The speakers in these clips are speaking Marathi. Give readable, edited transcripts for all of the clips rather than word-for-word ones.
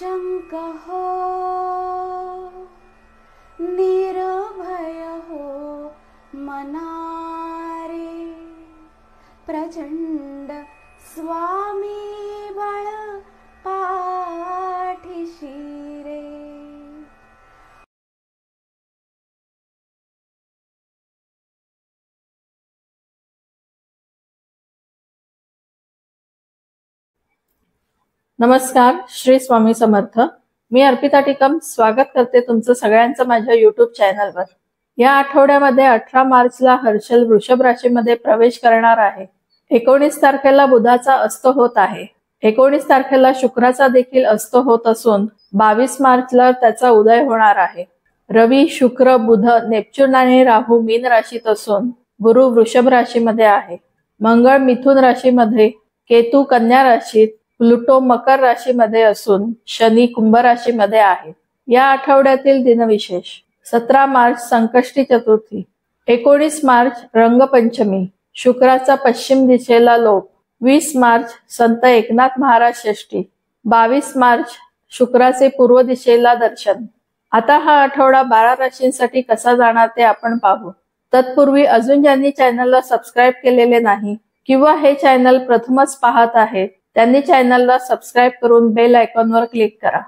निशंक हो, निर्भय हो मनारे, प्रचंड स्वामी बळ पाठीशी रे. नमस्कार, श्री स्वामी समर्थ. मी अर्पिता टिकम स्वागत करते तुमचं सगळ्यांचं माझ्या YouTube चॅनलवर. या आठवड्यामध्ये 18 मार्चला हर्षल वृषभ राशीमध्ये प्रवेश करणार आहे. 19 तारखेला बुधाचा अस्त होत आहे. 19 तारखेला शुक्राचा देखील अस्त होत असून 22 मार्चला त्याचा उदय होणार आहे. रवी, शुक्र, बुध, नेपच्यून आणि राहू मीन राशीत असून गुरु वृषभ राशीमध्ये आहे. मंगळ मिथुन राशीमध्ये, केतू कन्या राशीत, प्लुटो मकर राशीमध्ये असून शनी कुंभ राशीमध्ये आहे. या आठवड्यातील दिनविशेष: 17 मार्च संकष्टी चतुर्थी, 19 मार्च रंगपंचमी, शुक्राचा पश्चिम दिशेला लोप, 20 मार्च संत एकनाथ महाराज षष्ठी, 22 मार्च शुक्राचे पूर्व दिशेला दर्शन. आता हा आठवडा 12 राशींसाठी कसा जाणार ते आपण पाहू. तत्पूर्वी अजून ज्यांनी चॅनलला सबस्क्राईब केलेले नाही किंवा हे चॅनल प्रथमच पाहत आहेत त्यांनी चॅनलला सबस्क्राईब करून बेल आयकॉनवर क्लिक करा.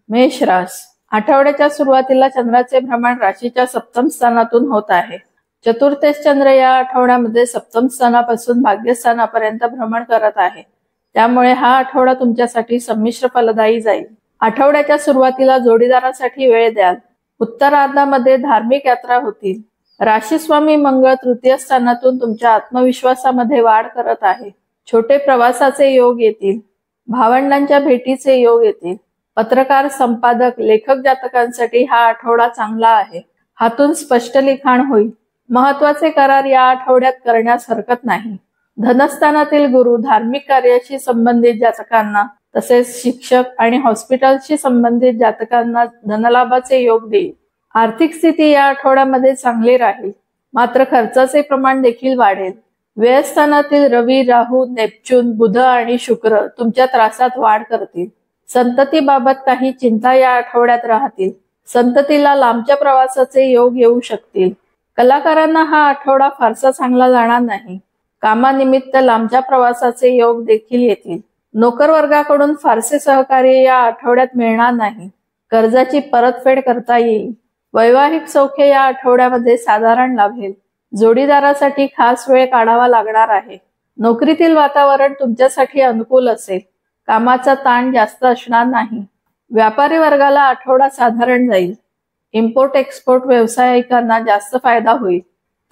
मेष रास. आठवड्याच्या सुरुवातीला चंद्राचे भ्रमण राशीच्या सप्तम स्थानातून होत आहे. चतुर्थेश चंद्र या आठवड्यामध्ये सप्तम स्थानापासून भाग्यस्थानापर्यंत भ्रमण करत आहे. त्यामुळे हा आठवडा तुमच्यासाठी संमिश्र फलदायी जाईल. आठवड्याच्या सुरुवातीला जोडीदारासाठी वेळ द्याल. उत्तरार्धामध्ये धार्मिक यात्रा होतील. राशीस्वामी मंगळ तृतीय स्थानातून तुमच्या आत्मविश्वासामध्ये वाढ करत आहे. छोटे प्रवासाचे योग येतील. भावंडांच्या भेटीचे योग येतील. पत्रकार, संपादक, लेखक जातकांसाठी हा आठवडा चांगला आहे. हातून स्पष्ट लिखाण होईल. महत्वाचे करार या आठवड्यात करण्यास हरकत नाही. धनस्थानातील गुरु धार्मिक कार्याशी संबंधित जातकांना तसेच शिक्षक आणि हॉस्पिटलशी संबंधित जातकांना धनलाभाचे योग देईल. आर्थिक स्थिती या आठवड्यामध्ये चांगली राहील, मात्र खर्चाचे प्रमाण देखील वाढेल. व्ययस्थानातील रवी, राहू, नेपच्यून, बुध आणि शुक्र तुमच्या त्रासात वाढ करतील. संततीबाबत काही चिंता या आठवड्यात राहतील. संततीला लांबच्या प्रवासाचे योग येऊ शकतील. कलाकारांना हा आठवडा फारसा चांगला जाणार नाही. कामानिमित्त लांबच्या प्रवासाचे योग देखील येतील. नोकर वर्गाकडून फारसे सहकार्य या आठवड्यात मिळणार नाही. कर्जाची परतफेड करता येईल. वैवाहिक सौख्य या आठवड्यामध्ये साधारण लाभेल. जोडीदारासाठी खास वेळ काढावा लागणार आहे. नोकरीतील वातावरण तुमच्यासाठी अनुकूल असेल. कामाचा ताण जास्त असणार नाही. व्यापारी वर्गाला आठवडा साधारण जाईल. इम्पोर्ट एक्सपोर्ट व्यावसायिकांना जास्त फायदा होईल.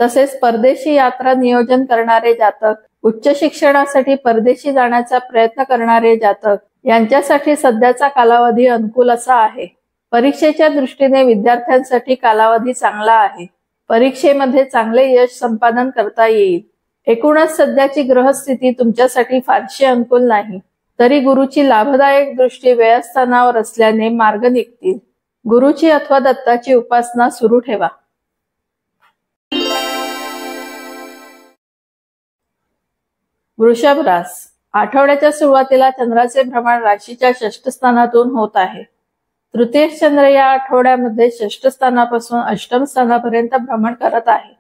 तसेच परदेशी यात्रा नियोजन करणारे जातक, उच्च शिक्षणासाठी परदेशी जाण्याचा प्रयत्न करणारे जातक यांच्यासाठी सध्याचा कालावधी अनुकूल असा आहे. परीक्षेच्या दृष्टीने विद्यार्थ्यांसाठी कालावधी चांगला आहे. परीक्षेमध्ये चांगले यश संपादन करता येईल. एकूणच सध्याची ग्रहस्थिती तुमच्यासाठी फारशी अनुकूल नाही. तरी गुरुची लाभदायक दृष्टी व्ययस्थानावर असल्याने मार्ग निघतील. गुरुची अथवा दत्ताची उपासना सुरू ठेवा. वृषभ रास. आठवड्याच्या सुरुवातीला चंद्राचे भ्रमण राशीच्या षष्ठ स्थानातून होत आहे. तृतीयेश चंद्र या आठवड्यामध्ये षष्ठ स्थानापासून अष्टम स्थानापर्यंत भ्रमण करत आहे.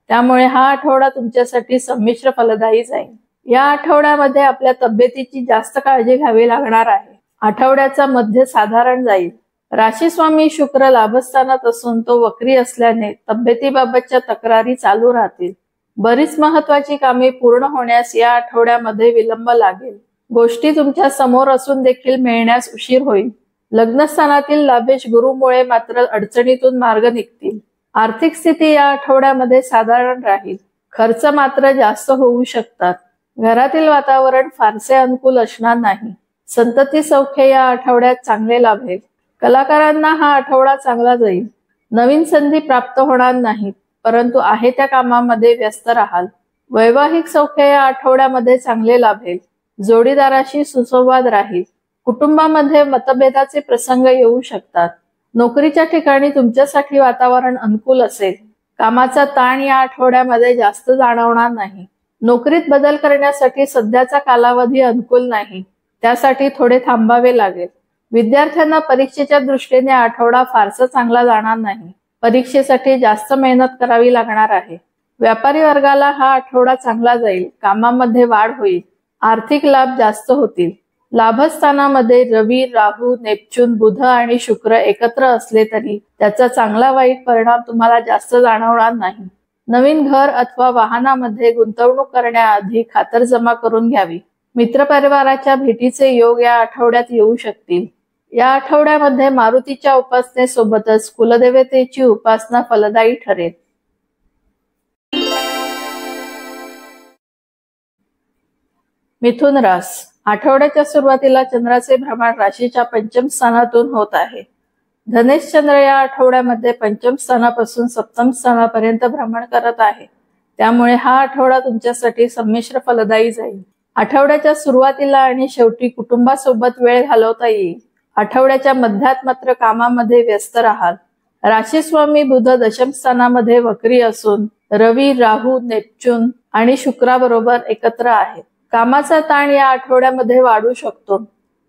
त्यामुळे हा आठवडा तुमच्यासाठी संमिश्र फलदायी जाईल. या आठवड्यामध्ये आपल्या तब्येतीची जास्त काळजी घ्यावी लागणार आहे. आठवड्याचा मध्य साधारण जाईल. राशीस्वामी शुक्र लाभस्थानात असून तो वक्री असल्याने तब्येतीबाबतच्या तक्रारी चालू राहतील. बरीच महत्वाची कामे पूर्ण होण्यास या आठवड्यामध्ये विलंब लागेल. गोष्टी तुमच्या समोर असून देखील मिळण्यास उशीर होईल. लग्नस्थानातील लाभेश गुरुमुळे मात्र अडचणीतून मार्ग निघतील. आर्थिक स्थिती या आठवड्यामध्ये साधारण राहील. खर्च मात्र जास्त होऊ शकतात. घरातील वातावरण फारसे अनुकूल असणार नाही. संतती सौख्य या आठवड्यात चांगले लाभेल. कलाकारांना हा आठवडा चांगला जाईल. नवीन संधी प्राप्त होणार नाहीत, परंतु आहे त्या कामामध्ये व्यस्त राहाल. वैवाहिक सौख्य या आठवड्यामध्ये चांगले लाभेल. जोडीदाराशी सुसंवाद राहील. कुटुंबामध्ये मतभेदाचे प्रसंग येऊ शकतात. नोकरीच्या ठिकाणी तुमच्यासाठी वातावरण अनुकूल असेल. कामाचा ताण या आठवड्यामध्ये जास्त जाणवणार नाही. नोकरीत बदल करण्यासाठी सध्याचा कालावधी अनुकूल नाही, त्यासाठी थोडे थांबावे लागेल. विद्यार्थ्यांना परीक्षेच्या दृष्टीने आठवडा फारसा चांगला जाणार नाही. परीक्षेसाठी जास्त मेहनत करावी लागणार आहे. व्यापारी वर्गाला हा आठवडा चांगला जाईल. कामामध्ये वाढ होईल. आर्थिक लाभ जास्त होतील. लाभस्थानामध्ये रवी, राहू, नेपच्यून, बुध आणि शुक्र एकत्र असले तरी त्याचा चांगला वाईट परिणाम तुम्हाला जास्त जाणवणार नाही. नवीन घर अथवा वाहनामध्ये गुंतवणूक करण्याआधी खातरजमा करून घ्यावी. मित्रपरिवाराच्या भेटीचे योग या आठवड्यात येऊ शकतील. या आठवड्यामध्ये मारुतीच्या उपासनेसोबतच कुलदेवतेची उपासना फलदायी ठरेल. मिथुन रास. आठवड्याच्या सुरुवातीला चंद्राचे भ्रमण राशीच्या पंचम स्थानातून होत आहे. धनेश चंद्र या आठवड्यामध्ये पंचम स्थानापासून सप्तम स्थानापर्यंत भ्रमण करत आहे. त्यामुळे हा आठवडा तुमच्यासाठी संमिश्र फलदायी जाईल. आठवड्याच्या सुरुवातीला आणि शेवटी कुटुंबासोबत वेळ घालवता येईल. आठवड्याच्या मध्यात मात्र कामामध्ये व्यस्त राहाल. राशीस्वामी बुध दशम स्थानामध्ये वक्री असून रवी, राहू, नेपच्यून आणि शुक्राबरोबर एकत्र आहेत. कामाचा ताण या आठवड्यामध्ये वाढू शकतो.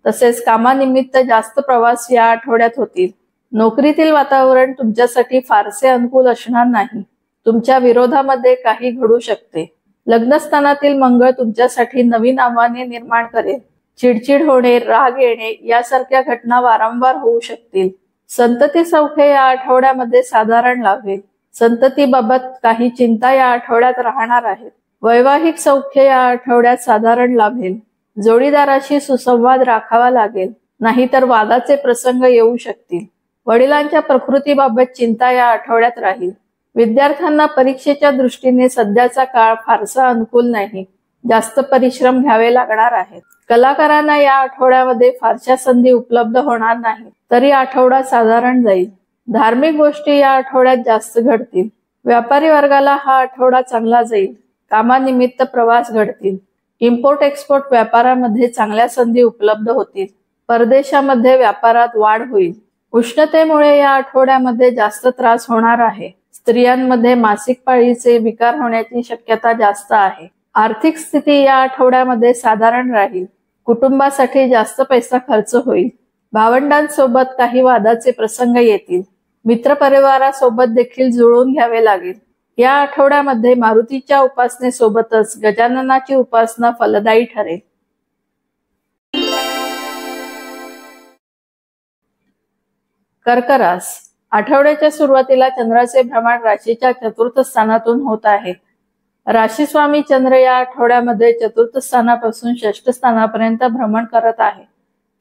तसेच कामानिमित्त जास्त प्रवास या आठवड्यात होतील. नोकरीतील वातावरण तुमच्यासाठी फारसे अनुकूल असणार नाही. तुमच्या विरोधामध्ये काही घडू शकते. लग्नस्थानातील मंगळ तुमच्यासाठी नवीन आव्हाने निर्माण करेल. चिडचिड होणे, राग येणे यासारख्या घटना वारंवार होऊ शकतील. संतती सौख्य या आठवड्यामध्ये साधारण लाभेल. संततीबाबत काही चिंता या आठवड्यात राहणार आहेत. वैवाहिक सौख्य या आठवड्यात साधारण लाभेल. जोडीदाराशी सुसंवाद राखावा लागेल, नाहीतर वादाचे प्रसंग येऊ शकतील. वडिलांच्या प्रकृतीबाबत चिंता या आठवड्यात राहील. विद्यार्थ्यांना परीक्षेच्या दृष्टीने सध्याचा काळ फारसा अनुकूल नाही. जास्त परिश्रम घ्यावे लागणार आहेत. कलाकारांना या आठवड्यामध्ये फारशा संधी उपलब्ध होणार नाही, तरी आठवडा साधारण जाईल. धार्मिक गोष्टी या आठवड्यात जास्त घडतील. व्यापारी वर्गाला हा आठवडा चांगला जाईल. कामानिमित्त प्रवास घडतील. इम्पोर्ट एक्सपोर्ट व्यापारामध्ये चांगल्या संधी उपलब्ध होतील. परदेशामध्ये व्यापारात वाढ होईल. उष्णतेमुळे या आठवड्यामध्ये जास्त त्रास होणार आहे. स्त्रियांमध्ये मासिक पाळीचे विकार होण्याची शक्यता जास्त आहे. आर्थिक स्थिती या आठवड्यामध्ये साधारण राहील. कुटुंबासाठी जास्त पैसा खर्च होईल. भावंडांसोबत काही वादाचे प्रसंग येतील. मित्रपरिवारासोबत देखील जुळवून घ्यावे लागेल. या आठवड्यामध्ये मारुतीच्या उपासनेसोबतच गजाननाची उपासना फलदायी ठरेल. कर्क रास. आठवड्याच्या सुरुवातीला चंद्राचे भ्रमण राशीच्या चतुर्थ स्थानातून होत आहे. राशीस्वामी चंद्र या आठवड्यामध्ये चतुर्थ स्थानापासून षष्ठ स्थानापर्यंत भ्रमण करत आहे.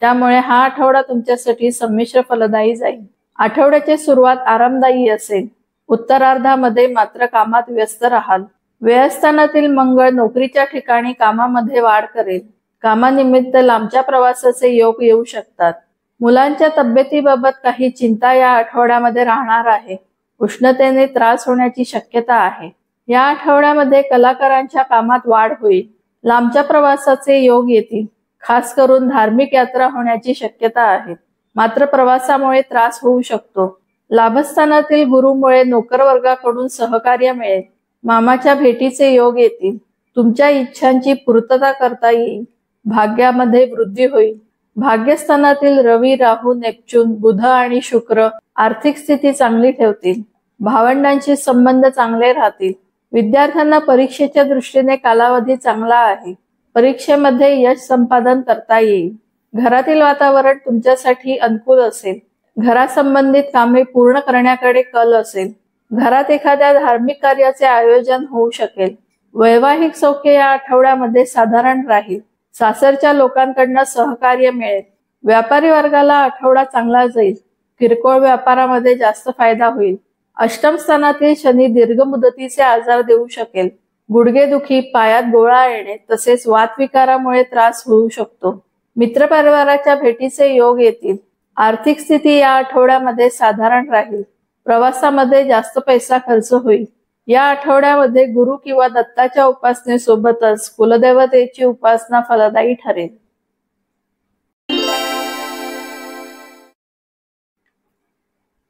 त्यामुळे हा आठवडा तुमच्यासाठी संमिश्र फलदायी जाईल. आठवड्याची सुरुवात आरामदायी असेल. उत्तरार्धामध्ये मात्र कामात व्यस्त राहाल. व्ययस्थानातील मंगळ नोकरीच्या ठिकाणी कामामध्ये वाढ करेल. कामानिमित्त लांबच्या प्रवासाचे योग येऊ शकतात. मुलांच्या तब्येतीबाबत काही चिंता या आठवड्यामध्ये राहणार आहे. उष्णतेने त्रास होण्याची शक्यता आहे. या आठवड्यामध्ये कलाकारांच्या कामात वाढ होईल. लांबच्या प्रवासाचे योग येतील. खास करून धार्मिक यात्रा होण्याची शक्यता आहे. मात्र प्रवासामुळे त्रास होऊ शकतो. लाभस्थानातील गुरुमुळे नोकर वर्गाकडून सहकार्य मिळेल. मामाच्या भेटीचे योग येतील. तुमच्या इच्छांची पूर्तता करता येईल. भाग्यामध्ये वृद्धी होईल. भाग्यस्थानातील रवी, राहू, नेपच्यून, बुध आणि शुक्र आर्थिक स्थिती चांगली ठेवतील. भावंडांशी संबंध चांगले राहतील. विद्यार्थ्यांना परीक्षेच्या दृष्टीने कालावधी चांगला आहे. परीक्षेमध्ये यश संपादन करता येईल. घरातील वातावरण तुमच्यासाठी अनुकूल असेल. घरासंबंधित कामे पूर्ण करण्याकडे कल असेल. घरात एखाद्या धार्मिक कार्याचे आयोजन होऊ शकेल. वैवाहिक सौख्य या आठवड्यामध्ये साधारण राहील. सासरच्या लोकांकडून सहकार्य मिळेल. व्यापारी वर्गाला आठवडा चांगला जाईल. किरकोळ व्यापारामध्ये जास्त फायदा होईल. अष्टम स्थानातील शनी दीर्घ मुदतीचे आजार देऊ शकेल. गुडघेदुखी, पायात गोळा येणे तसेच वातविकारामुळे त्रास होऊ शकतो. मित्रपरिवाराच्या भेटीचे योग येतील. आर्थिक स्थिती या आठवड्यामध्ये साधारण राहील. प्रवासामध्ये जास्त पैसा खर्च होईल. या आठवड्यामध्ये गुरु किंवा दत्ताच्या उपासनेसोबतच कुलदेवतेची उपासना फलदायी ठरेल.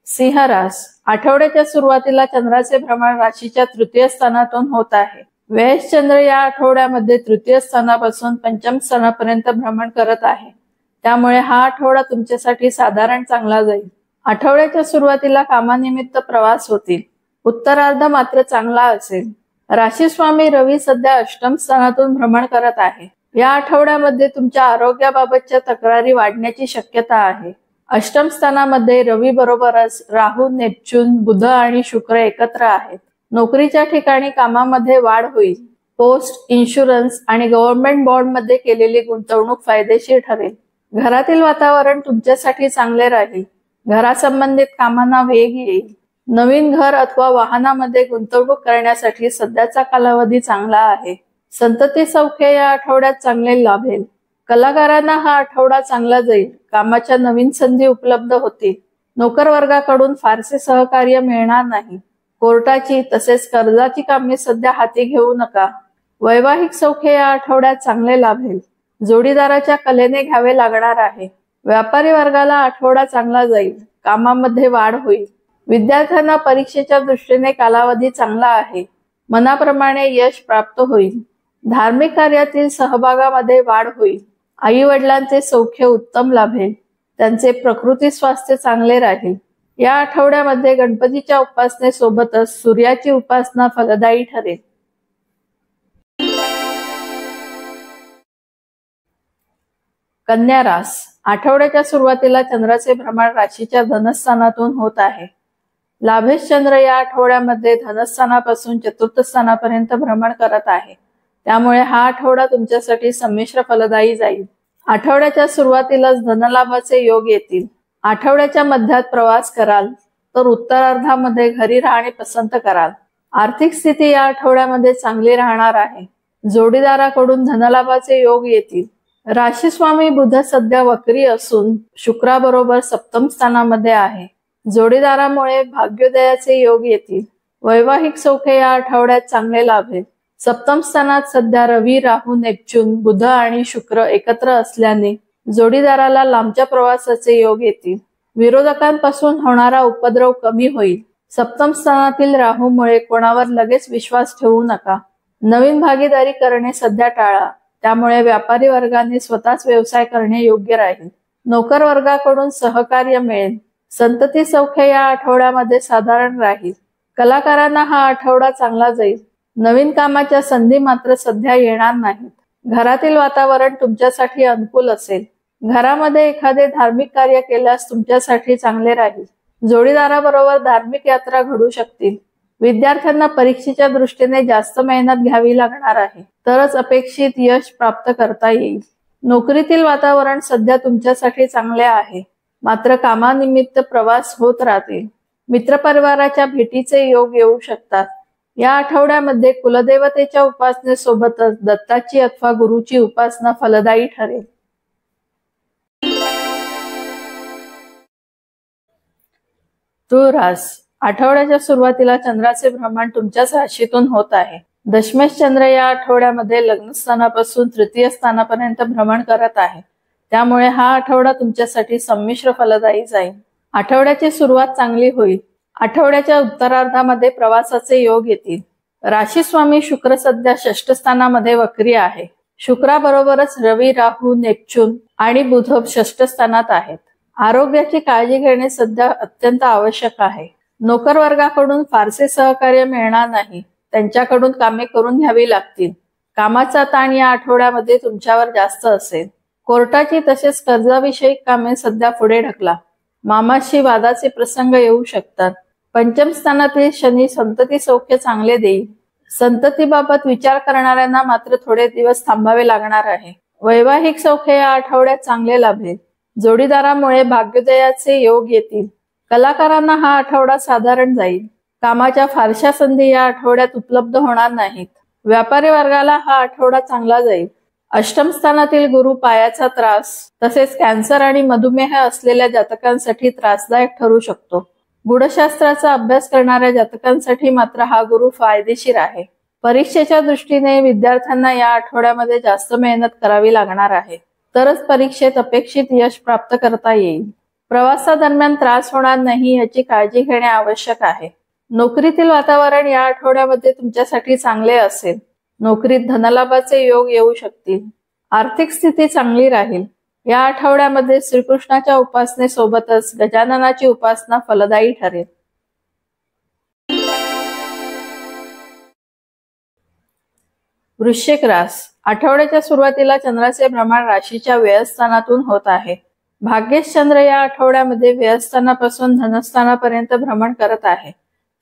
सिंह रास. आठवड्याच्या सुरुवातीला चंद्राचे भ्रमण राशीच्या तृतीय स्थानातून होत आहे. व्ययश चंद्र या आठवड्यामध्ये तृतीय स्थानापासून पंचम स्थानापर्यंत भ्रमण करत आहे. त्यामुळे हा आठवडा तुमच्यासाठी साधारण चांगला जाईल. आठवड्याच्या सुरुवातीला कामानिमित्त प्रवास होतील. उत्तरार्ध मात्र चांगला असेल. राशी स्वामी रवी सध्या अष्टम स्थानातून भ्रमण करत आहे. या आठवड्यामध्ये तुमच्या आरोग्याबाबतच्या तक्रारी वाढण्याची शक्यता आहे. अष्टम स्थानामध्ये रवी बरोबरच राहू, नेपच्यून, बुध आणि शुक्र एकत्र आहेत. नोकरीच्या ठिकाणी कामामध्ये वाढ होईल. पोस्ट, इन्शुरन्स आणि गव्हर्नमेंट बॉन्डमध्ये केलेली गुंतवणूक फायदेशीर ठरेल. घरातील वातावरण तुमच्यासाठी चांगले राहील. घरासंबंधित कामांना वेग येईल. नवीन घर अथवा वाहनामध्ये गुंतवणूक करण्यासाठी सध्याचा कालावधी चांगला आहे. संतती सौख्य या आठवड्यात चांगले लाभेल. कलाकारांना हा आठवडा चांगला जाईल. कामाच्या नवीन संधी उपलब्ध होतील. नोकर वर्गाकडून फारसे सहकार्य मिळणार नाही. कोर्टाची तसेच कर्जाची कामे सध्या हाती घेऊ नका. वैवाहिक सौख्य या आठवड्यात चांगले लाभेल. जोडीदाराच्या कलेने घ्यावे लागणार आहे. व्यापारी वर्गाला आठवडा चांगला जाईल. कामामध्ये वाढ होईल. विद्यार्थ्यांना परीक्षेच्या दृष्टीने कालावधी चांगला आहे. मनाप्रमाणे यश प्राप्त होईल. धार्मिक कार्यातील सहभागामध्ये वाढ होईल. आई वडिलांचे सौख्य उत्तम लाभेल. त्यांचे प्रकृती स्वास्थ्य चांगले राहील. या आठवड्यामध्ये गणपतीच्या उपासनेसोबतच सूर्याची उपासना फलदायी ठरेल. कन्या रास. आठवड्याच्या सुरुवातीला चंद्राचे भ्रमण राशीच्या धनस्थानातून होत आहे. लाभेश चंद्र या आठवड्यामध्ये धनस्थानापासून चतुर्थ स्थानापर्यंत भ्रमण करत आहे. त्यामुळे हा आठवडा तुमच्यासाठी संमिश्र फलदायी जाईल. आठवड्याच्या सुरुवातीलाच धनलाभाचे योग येतील. आठवड्याच्या मध्यात प्रवास कराल तर उत्तरार्धामध्ये घरी राहणे पसंत कराल. आर्थिक स्थिती या आठवड्यामध्ये चांगली राहणार आहे. जोडीदाराकडून धनलाभाचे योग येतील. राशी स्वामी बुध सध्या वक्री असून शुक्राबरोबर सप्तम स्थानामध्ये आहे. जोडीदारामुळे भाग्योदयाचे योग येतील. वैवाहिक सौख्य या आठवड्यात चांगले लाभेल. सप्तम स्थानात सध्या रवी, राहू, नेपच्यून, बुध आणि शुक्र एकत्र असल्याने जोडीदाराला लांबच्या प्रवासाचे योग येतील. विरोधकांपासून होणारा उपद्रव कमी होईल. सप्तम स्थानातील राहूमुळे कोणावर लगेच विश्वास ठेवू नका. नवीन भागीदारी करणे सध्या टाळा. त्यामुळे व्यापारी वर्गाने स्वतःच व्यवसाय करणे योग्य राहील. नोकर वर्गाकडून सहकार्य मिळेल. संतती सौख्य या आठवड्यामध्ये साधारण राहील. कलाकारांना हा आठवडा चांगला जाईल. नवीन कामाच्या संधी मात्र सध्या येणार नाहीत. घरातील वातावरण तुमच्यासाठी अनुकूल असेल. घरामध्ये एखादे धार्मिक कार्य केल्यास तुमच्यासाठी चांगले राहील. जोडीदाराबरोबर धार्मिक यात्रा घडू शकतील. विद्यार्थ्यांना परीक्षेच्या दृष्टीने जास्त मेहनत घ्यावी लागणार आहे. तरच अपेक्षित यश प्राप्त करता येईल. नोकरीतील वातावरण सध्या तुमच्यासाठी चांगले आहे. मात्र कामानिमित्त प्रवास होत राहतील. मित्रपरिवाराच्या भेटीचे योग येऊ शकतात. या आठवड्यामध्ये कुलदेवतेच्या उपासनेसोबतच दत्ताची अथवा गुरुची उपासना फलदायी ठरेल. तुळ रास. आठवड्याच्या सुरुवातीला चंद्राचे भ्रमण तुमच्याच राशीतून होत आहे. दशमेश चंद्र या आठवड्यामध्ये लग्नस्थानापासून तृतीय स्थानापर्यंत भ्रमण करत आहे. त्यामुळे हा आठवडा तुमच्यासाठी संमिश्र फलदायी जाईल. आठवड्याची सुरुवात चांगली होईल. आठवड्याच्या उत्तरार्धामध्ये प्रवासाचे योग येतील. राशी स्वामी शुक्र सध्या षष्ठ स्थानामध्ये वक्री आहे. शुक्राबरोबरच रवी, राहू, नेपच्यून आणि बुध षष्ठ स्थानात आहेत. आरोग्याची काळजी घेणे सध्या अत्यंत आवश्यक आहे. नोकर वर्गाकडून फारसे सहकार्य मिळणार नाही. त्यांच्याकडून कामे करून घ्यावी लागतील. कामाचा ताण या आठवड्यामध्ये तुमच्यावर जास्त असेल. कोर्टाची तसेच कर्जाविषयी कामे सध्या पुढे ढकला. मामाशी वादाचे प्रसंग येऊ शकतात. पंचम स्थानातील शनी संतती सौख्य चांगले देईल. संततीबाबत विचार करणाऱ्यांना मात्र थोडे दिवस थांबावे लागणार आहे. वैवाहिक सौख्य या आठवड्यात चांगले लाभेल. जोडीदारामुळे भाग्योदयाचे योग येतील. कलाकारांना हा आठवडा साधारण जाईल. कामाच्या फारशा संधी या आठवड्यात उपलब्ध होणार नाहीत. व्यापारी वर्गाला हा आठवडा चांगला जाईल. अष्टम स्थानातील गुरु पायाचा त्रास तसेच कॅन्सर आणि मधुमेह असलेल्या जातकांसाठी त्रासदायक ठरू शकतो. गुढशास्त्राचा अभ्यास करणाऱ्या जातकांसाठी मात्र हा गुरु फायदेशीर आहे. परीक्षेच्या दृष्टीने विद्यार्थ्यांना या आठवड्यामध्ये जास्त मेहनत करावी लागणार आहे. तरच परीक्षेत अपेक्षित यश प्राप्त करता येईल. प्रवासादरम्यान त्रास होणार नाही याची काळजी घेणे आवश्यक आहे. नोकरीतील वातावरण या आठवड्यामध्ये तुमच्यासाठी चांगले असेल. नोकरीत धनलाभाचे योग येऊ शकतील. आर्थिक स्थिती चांगली राहील. या आठवड्यामध्ये श्रीकृष्णाच्या उपासनेसोबतच गजाननाची उपासना फलदायी ठरेल. वृश्चिक रास. आठवड्याच्या सुरुवातीला चंद्राचे भ्रमण राशीच्या व्ययस्थानातून होत आहे. भाग्येश चंद्र या आठवड्यामध्ये व्ययस्थानापासून धनस्थानापर्यंत भ्रमण करत आहे.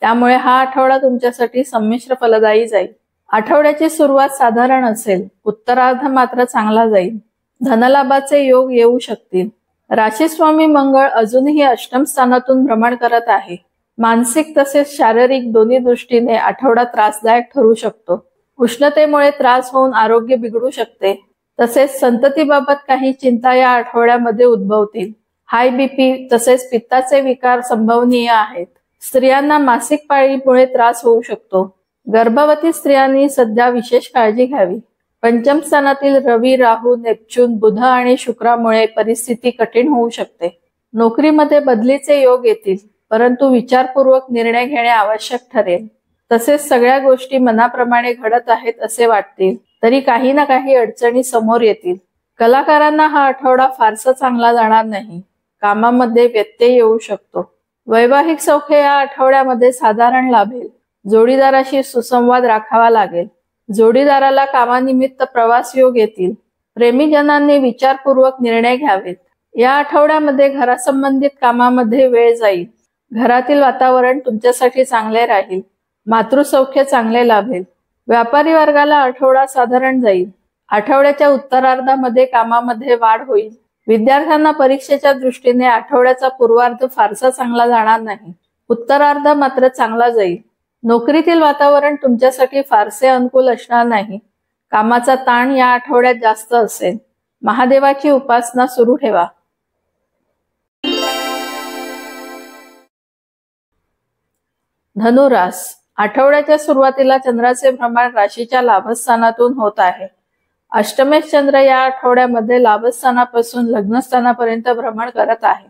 त्यामुळे हा आठवडा तुमच्यासाठी संमिश्र फलदायी जाईल. आठवड्याची सुरुवात साधारण असेल, उत्तरार्ध मात्र चांगला जाईल. धनलाभाचे योग येऊ शकतील. राशीस्वामी मंगळ अजूनही अष्टम स्थानातून भ्रमण करत आहे. मानसिक तसेच शारीरिक दोन्ही दृष्टीने आठवडा त्रासदायक ठरू शकतो. उष्णतेमुळे त्रास होऊन आरोग्य बिघडू शकते. तसेच संततीबाबत काही चिंता या आठवड्यामध्ये उद्भवतील. हाय बीपी तसेच पित्ताचे विकार संभवनीय आहेत. स्त्रियांना मासिक पाळीमुळे त्रास होऊ शकतो. गर्भवती स्त्रियांनी सध्या विशेष काळजी घ्यावी. पंचम स्थानातील रवी, राहू, नेपच्यून, बुध आणि शुक्रामुळे परिस्थिती कठीण होऊ शकते. नोकरीमध्ये बदलीचे योग येतील, परंतु विचारपूर्वक निर्णय घेणे आवश्यक ठरेल. तसेच सगळ्या गोष्टी मनाप्रमाणे घडत आहेत असे वाटतील, तरी काही ना काही अडचणी समोर येतील. कलाकारांना हा आठवडा फारसा चांगला जाणार नाही. कामामध्ये व्यत्यय येऊ शकतो. वैवाहिक सौख्य या आठवड्यामध्ये साधारण लाभेल. जोडीदाराशी सुसंवाद राखावा लागेल. जोडीदाराला कामानिमित्त प्रवास योग येतील. प्रेमीजनांनी विचारपूर्वक निर्णय घ्यावेत. या आठवड्यामध्ये घरासंबंधित कामामध्ये वेळ जाईल. घरातील वातावरण तुमच्यासाठी चांगले राहील. मातृसौख्य चांगले लाभेल. व्यापारी वर्गाला आठवडा साधारण जाईल. आठवड्याच्या उत्तरार्धामध्ये कामामध्ये वाढ होईल. विद्यार्थ्यांना परीक्षेच्या दृष्टीने आठवड्याचा पूर्वार्ध फारसा चांगला जाणार नाही. उत्तरार्ध मात्र चांगला जाईल. नोकरीतील वातावरण तुमच्यासाठी फारसे अनुकूल असणार नाही. कामाचा ताण या आठवड्यात जास्त असेल. महादेवाची उपासना सुरू ठेवा. धनुरास. आठवड्याच्या सुरुवातीला चंद्राचे भ्रमण राशीच्या लाभस्थानातून होत आहे. अष्टमेश चंद्र या आठवड्यामध्ये लाभस्थानापासून लग्नस्थानापर्यंत भ्रमण करत आहे.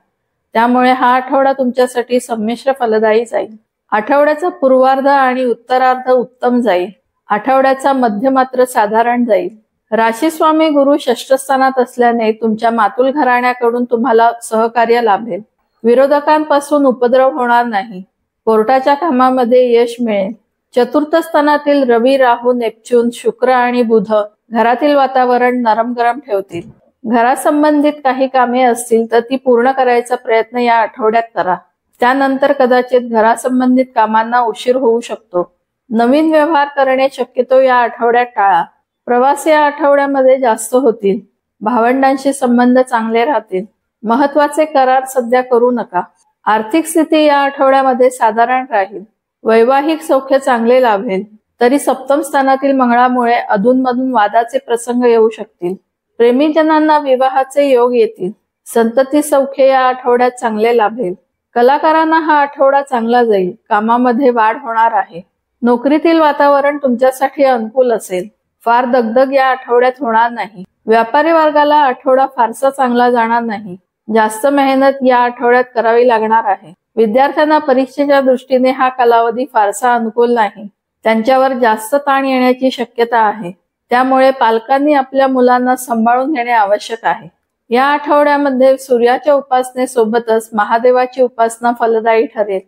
त्यामुळे हा आठवडा तुमच्यासाठी संमिश्र फलदायी जाईल. आठवड्याचा पूर्वार्ध आणि उत्तरार्ध उत्तम जाईल. आठवड्याचा मध्य मात्र साधारण जाईल. राशीस्वामी गुरु षष्ठस्थानात असल्याने तुमच्या मातुल घराण्याकडून तुम्हाला सहकार्य लाभेल. विरोधकांपासून उपद्रव होणार नाही. कोर्टाच्या कामामध्ये यश मिळेल. चतुर्थ स्थानातील रवी, राहू, नेपच्यून, शुक्र आणि बुध घरातील वातावरण नरम गरम ठेवतील. घरासंबंधित काही कामे असतील तर ती पूर्ण करायचा प्रयत्न या आठवड्यात करा. त्यानंतर कदाचित घरासंबंधित कामांना उशीर होऊ शकतो. नवीन व्यवहार करणे शक्यतो या आठवड्यात टाळा. प्रवास या आठवड्यामध्ये जास्त होतील. भावंडांशी संबंध चांगले राहतील. महत्वाचे करार सध्या करू नका. आर्थिक स्थिती या आठवड्यामध्ये साधारण राहील. वैवाहिक सौख्य चांगले लाभेल. तरी सप्तम स्थानातील मंगळामुळे अधूनमधून वादाचे प्रसंग येऊ शकतील. प्रेमीजनांना विवाहाचे योग येतील. संतती सौख्य या आठवड्यात चांगले लाभेल. कलाकारांना हा आठवडा चांगला जाईल. कामामध्ये वाढ होणार आहे. नोकरीतील वातावरण तुमच्यासाठी अनुकूल असेल. फार दगदग या आठवड्यात होणार नाही. व्यापारी वर्गाला आठवडा फारसा चांगला जाणार नाही. जास्त मेहनत या आठवड्यात करावी लागणार आहे. विद्यार्थ्यांना परीक्षेच्या दृष्टीने हा कालावधी फारसा अनुकूल नाही. त्यांच्यावर जास्त ताण येण्याची शक्यता आहे. त्यामुळे पालकांनी आपल्या मुलांना सांभाळून घेणे आवश्यक आहे. या आठवड्यामध्ये सूर्याच्या उपासनेसोबतच महादेवाची उपासना फलदायी ठरेल.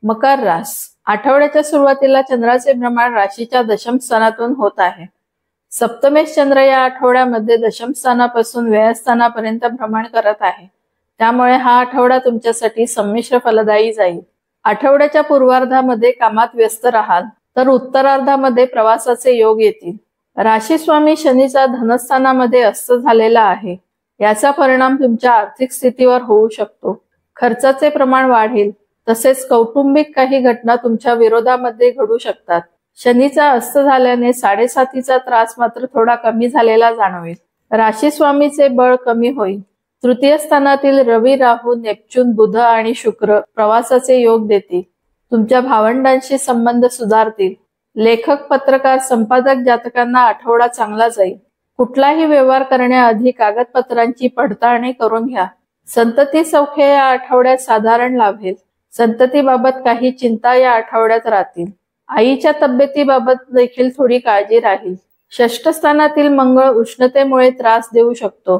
मकर रास. आठवड्याच्या सुरुवातीला चंद्राचे भ्रमण राशीच्या दशम स्थानातून होत आहे. सप्तमेश चंद्र या आठवड्यामध्ये दशम स्थानापासून व्ययस्थानापर्यंत भ्रमण करत आहे. त्यामुळे हा आठवडा तुमच्यासाठी संमिश्र फलदायी जाईल. आठवड्याच्या पूर्वार्धामध्ये कामात व्यस्त राहाल, तर उत्तरार्धामध्ये प्रवासाचे योग येतील. राशीस्वामी शनीचा धनस्थानामध्ये अस्त झालेला आहे. याचा परिणाम तुमच्या आर्थिक स्थितीवर होऊ शकतो. खर्चाचे प्रमाण वाढेल. तसेच कौटुंबिक काही घटना तुमच्या विरोधामध्ये घडू शकतात. शनीचा अस्त झाल्याने साडेसातीचा त्रास मात्र थोडा कमी झालेला जाणवेल. राशीस्वामीचे बळ कमी होईल. तृतीय स्थानातील रवी, राहू, नेपच्यून, बुध आणि शुक्र प्रवासाचे योग देतील. तुमच्या भावंडांशी संबंध सुधारतील. लेखक, पत्रकार, संपादक जातकांना आठवडा चांगला जाईल. कुठलाही व्यवहार करण्याआधी कागदपत्रांची पडताळणी करून घ्या. संतती सौख्य या आठवड्यात साधारण लाभेल. संततीबाबत काही चिंता या आठवड्यात राहतील. आईच्या तब्येतीबाबत देखील थोडी काळजी राहील. षष्ठ स्थानातील मंगळ उष्णतेमुळे त्रास देऊ शकतो.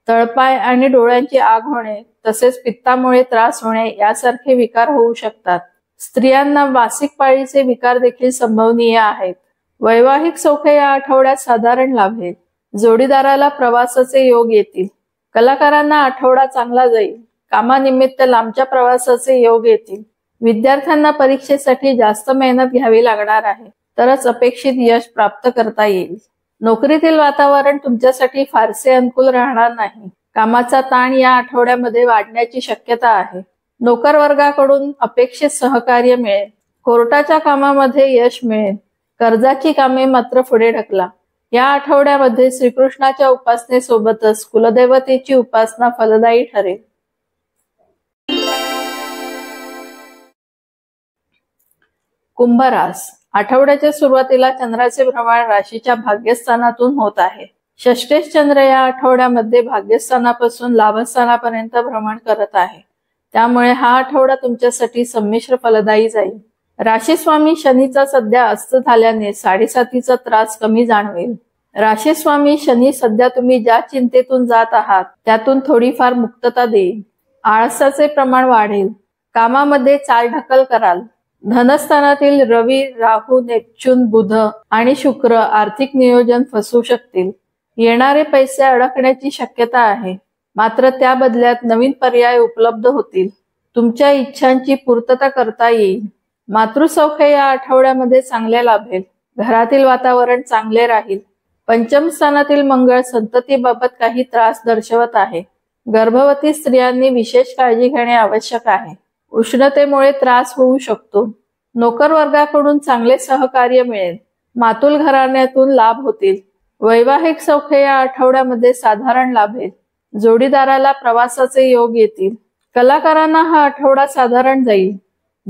तळपाय आणि डोळ्यांची आग होणे तसेच पित्तामुळे त्रास होणे यासारखे विकार होऊ शकतात. स्त्रियांना मासिक पाळीचे विकार देखील संभवनीय आहेत. वैवाहिक सौख्य या आठवड्यात साधारण लाभेल. जोडीदाराला प्रवासाचे योग येतील. कलाकारांना आठवडा चांगला जाईल. कामानिमित्त लांबच्या प्रवासाचे योग येतील. विद्यार्थ्यांना परीक्षेसाठी जास्त मेहनत घ्यावी लागणार आहे, तरच अपेक्षित यश प्राप्त करता येईल. नोकरीतील वातावरण तुमच्यासाठी फारसे अनुकूल राहणार नाही. कामाचा ताण या आठवड्यामध्ये वाढण्याची शक्यता आहे. नोकर वर्गाकडून अपेक्षित सहकार्य मिळेल. कोर्टाच्या कामामध्ये यश मिळेल. कर्जाची कामे मात्र पुढे ढकला. या आठवड्यामध्ये श्रीकृष्णाच्या उपासनेसोबतच कुलदेवतेची उपासना फलदायी ठरेल. कुंभ रास. आठवड्याच्या सुरुवातीला चंद्राचे भ्रमण राशीच्या भाग्यस्थानातून होत आहे. षष्ठेश चंद्र या आठवड्यामध्ये भाग्यस्थानापासून लाभस्थानापर्यंत भ्रमण करत आहे. त्यामुळे हा आठवडा तुमच्यासाठी संमिश्र फलदायी जाईल. राशीस्वामी शनीचा सध्या अस्त झाल्याने साडेसातीचा त्रास कमी जाणवेल. राशीस्वामी शनी सध्या तुम्ही ज्या चिंतेतून जात आहात त्यातून थोडीफार मुक्तता देईल. आळसाचे प्रमाण वाढेल. कामामध्ये चालढकल कराल. धनस्थानातील रवी, राहू, नेपच्यून, बुध आणि शुक्र आर्थिक नियोजन फसवू शकतील. येणारे पैसे अडकण्याची शक्यता आहे, मात्र त्या बदल्यात नवीन पर्याय उपलब्ध होतील. तुमच्या इच्छांची पूर्तता करता येईल. मातृसौख्य या आठवड्यामध्ये चांगले लाभेल. घरातील वातावरण चांगले राहील. पंचम स्थानातील मंगळ संततीबाबत काही त्रास दर्शवत आहे. गर्भवती स्त्रियांनी विशेष काळजी घेणे आवश्यक आहे. उष्णतेमुळे त्रास होऊ शकतो. नोकर वर्गाकडून चांगले सहकार्य मिळेल. मातुल घराण्यातून लाभ होतील. वैवाहिक सौख्य या आठवड्यामध्ये साधारण लाभेल. जोडीदाराला प्रवासाचे योग येतील. कलाकारांना हा आठवडा साधारण जाईल.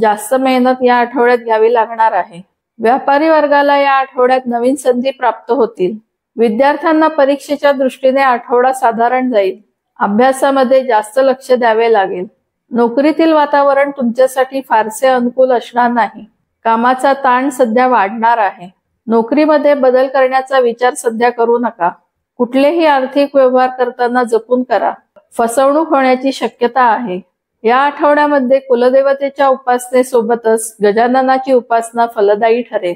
जास्त मेहनत या आठवड्यात घ्यावी लागणार आहे. व्यापारी वर्गाला या आठवड्यात नवीन संधी प्राप्त होतील. विद्यार्थ्यांना परीक्षेच्या दृष्टीने आठवडा साधारण जाईल. अभ्यासामध्ये जास्त लक्ष द्यावे लागेल. नोकरीतील वातावरण तुमच्यासाठी फारसे अनुकूल असणार नाही. कामाचा ताण सध्या वाढणार आहे. नोकरीमध्ये बदल करण्याचा विचार सध्या करू नका. कुठलेही आर्थिक व्यवहार करताना जपून करा. फसवणूक होण्याची शक्यता आहे. या आठवड्यामध्ये कुलदेवतेच्या उपासनेसोबतच गजाननाची उपासना फलदायी ठरेल.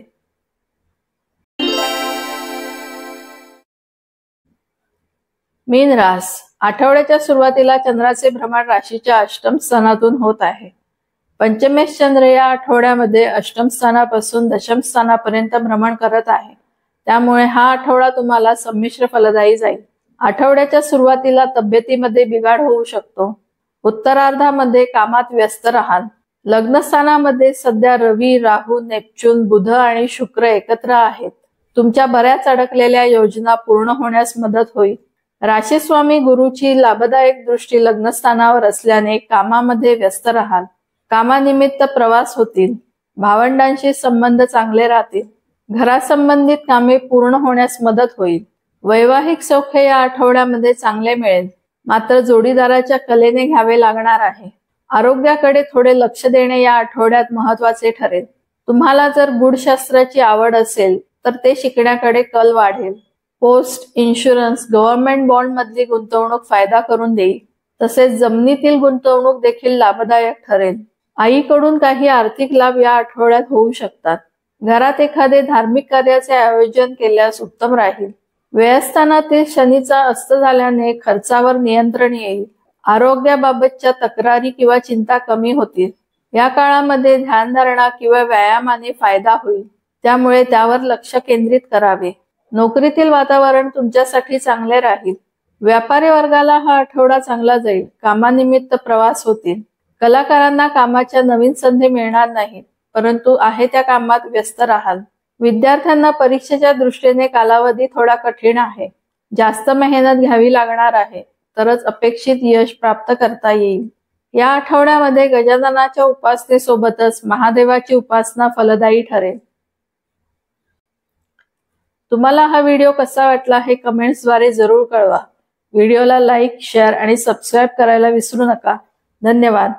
मीन रास. आठवड्याच्या सुरुवातीला चंद्राचे भ्रमण राशीच्या अष्टम स्थानातून होत आहे. पंचमेश चंद्र या आठवड्यामध्ये अष्टम स्थानापासून दशम स्थानापर्यंत भ्रमण करत आहे. त्यामुळे हा आठवडा तुम्हाला संमिश्र फलदायी जाईल. आठवड्याच्या सुरुवातीला तब्येतीमध्ये बिघाड होऊ शकतो. उत्तरार्धामध्ये कामात व्यस्त राहाल. लग्नस्थानामध्ये सध्या रवी, राहू, नेपच्यून, बुध आणि शुक्र एकत्र आहेत. तुमच्या बऱ्याच अडकलेल्या योजना पूर्ण होण्यास मदत होईल. राशीस्वामी गुरुची लाभदायक दृष्टी लग्नस्थानावर असल्याने कामामध्ये व्यस्त राहाल. कामानिमित्त प्रवास होतील. भावंडांशी संबंध चांगले राहतील. घरासंबंधित कामे पूर्ण होण्यास मदत होईल. वैवाहिक सौख्य या आठवड्यामध्ये चांगले मिळेल, मात्र जोडीदाराच्या कलेने घ्यावे लागणार आहे. आरोग्याकडे थोडे लक्ष देणे या आठवड्यात महत्वाचे ठरेल. तुम्हाला जर गूढशास्त्राची आवड असेल तर ते शिकण्याकडे कल वाढेल. पोस्ट, इन्शुरन्स, गव्हर्नमेंट बॉन्ड मधली गुंतवणूक फायदा करून देईल. तसेच जमिनीतील गुंतवणूक देखील लाभदायक ठरेल. आईकडून काही आर्थिक लाभ या आठवड्यात होऊ शकतात. घरात एखादे धार्मिक कार्याचे आयोजन केल्यास उत्तम राहील. व्ययस्थानातील शनीचा अस्त झाल्याने खर्चावर नियंत्रण येईल. आरोग्याबाबतच्या तक्रारी किंवा चिंता कमी होतील. या काळामध्ये ध्यानधारणा किंवा व्यायामाने फायदा होईल, त्यामुळे त्यावर लक्ष केंद्रित करावे. नोकरीतील वातावरण तुमच्यासाठी चांगले राहील. व्यापारी वर्गाला हा आठवडा चांगला जाईल. कामानिमित्त प्रवास होतील. कलाकारांना कामाच्या नवीन संधी मिळणार नाहीत, परंतु आहे त्या कामात व्यस्त राहाल. विद्यार्थ्यांना परीक्षेच्या दृष्टीने कालावधी थोडा कठीण आहे. जास्त मेहनत घ्यावी लागणार आहे, तरच अपेक्षित यश प्राप्त करता येईल. या आठवड्यामध्ये गजाननाच्या उपासनेसोबतच महादेवाची उपासना फलदायी ठरेल. तुम्हाला हा व्हिडिओ कसा वाटला हे कमेंट्सद्वारे जरूर कळवा. व्हिडिओला लाईक, शेअर आणि सबस्क्राईब करायला विसरू नका. धन्यवाद.